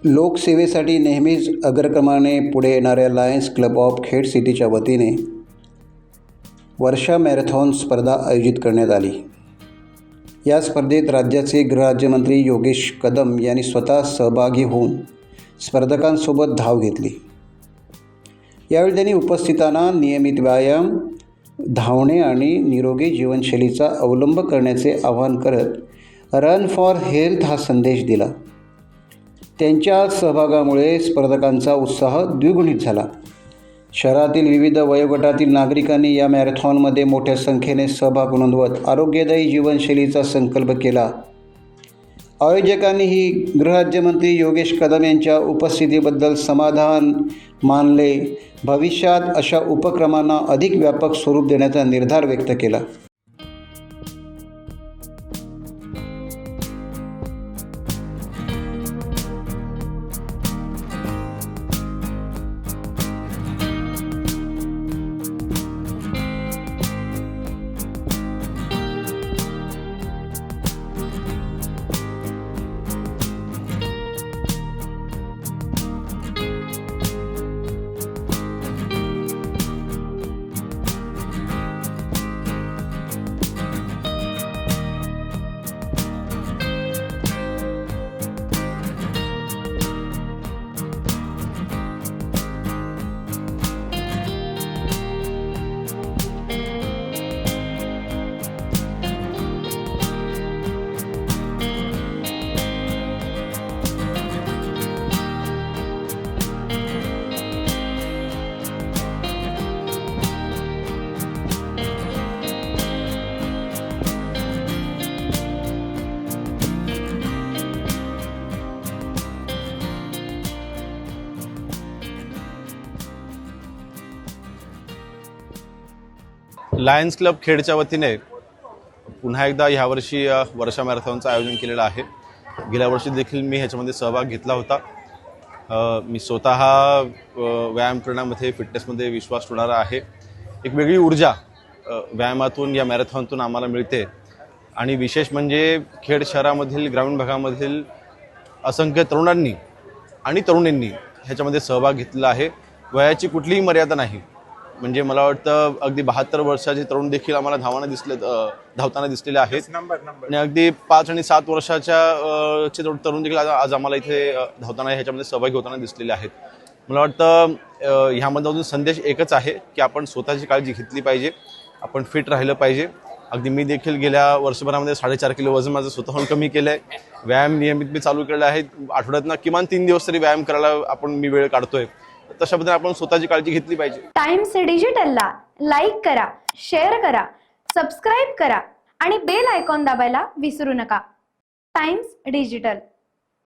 लोकसेवेसाठी नेहमीच अग्रक्रमाने पुढे येणाऱ्या लायन्स क्लब ऑफ खेड सिटीच्या वतीने वर्षा मॅरेथॉन स्पर्धा आयोजित करण्यात आली। या स्पर्धेत राज्याचे गृहराज्यमंत्री योगेश कदम यांनी स्वतः सहभागी होऊन स्पर्धकांसोबत धाव घेतली। यावेळी त्यांनी उपस्थितांना नियमित व्यायाम, धावणे आणि निरोगी जीवनशैलीचा अवलंब करण्याचे आवाहन करत रन फॉर हेल्थ हा संदेश दिला। त्यांच्या सहभागामुळे स्पर्धकांचा उत्साह द्विगुणित झाला। शहरातील विविध वयोगटातील नागरिकांनी या मॅरेथॉनमध्ये मोठ्या संख्येने सहभाग नोंदवत आरोग्यदायी जीवनशैलीचा संकल्प केला। आयोजकांनीही गृहराज्यमंत्री योगेश कदम यांच्या उपस्थितीबद्दल समाधान मानले। भविष्यात अशा उपक्रमांना अधिक व्यापक स्वरूप देण्याचा निर्धार व्यक्त केला। लायन्स क्लब खेडच्या वतीने पुन्हा एकदा ह्यावर्षी वर्षा मॅरेथॉनचं आयोजन केलेलं आहे। गेल्या वर्षी देखील मी ह्याच्यामध्ये सहभाग घेतला होता। मी स्वतः व्यायाम करण्यामध्ये, फिटनेसमध्ये विश्वास ठेवणारा आहे। एक वेगळी ऊर्जा व्यायामातून, या मॅरेथॉनतून आम्हाला मिळते आणि विशेष म्हणजे खेड शहरामधील, ग्रामीण भागामधील असंख्य तरुणांनी आणि तरुणींनी ह्याच्यामध्ये सहभाग घेतलेला आहे। वयाची कुठलीही मर्यादा नाही। म्हणजे मला वाटतं अगदी 72 वर्षाचे तरुण देखील आम्हाला धावताना दिसलेले आहेत आणि अगदी 5 आणि 7 वर्षाच्या तरुण देखील आज आम्हाला इथे धावताना ह्याच्यामध्ये सहभागी होताना दिसलेले आहेत। मला वाटतं ह्यामधून संदेश एकच आहे की आपण स्वतःची काळजी घेतली पाहिजे, आपण फिट राहिलं पाहिजे। अगदी मी देखील गेल्या वर्षभरामध्ये 4.5 किलो वजन माझं स्वतःहून कमी केलं आहे। व्यायाम नियमित मी चालू केला आहे। आठवड्यातनं किमान 3 दिवस तरी व्यायाम करायला मी वेळ काढतोय। तशा पद्धतीने आपण स्वतःची काळजी घेतली पाहिजे। टाइम्स डिजिटलला लाईक करा, शेअर करा, सबस्क्राईब करा आणि बेल आयकॉन दाबायला विसरू नका। Times digital.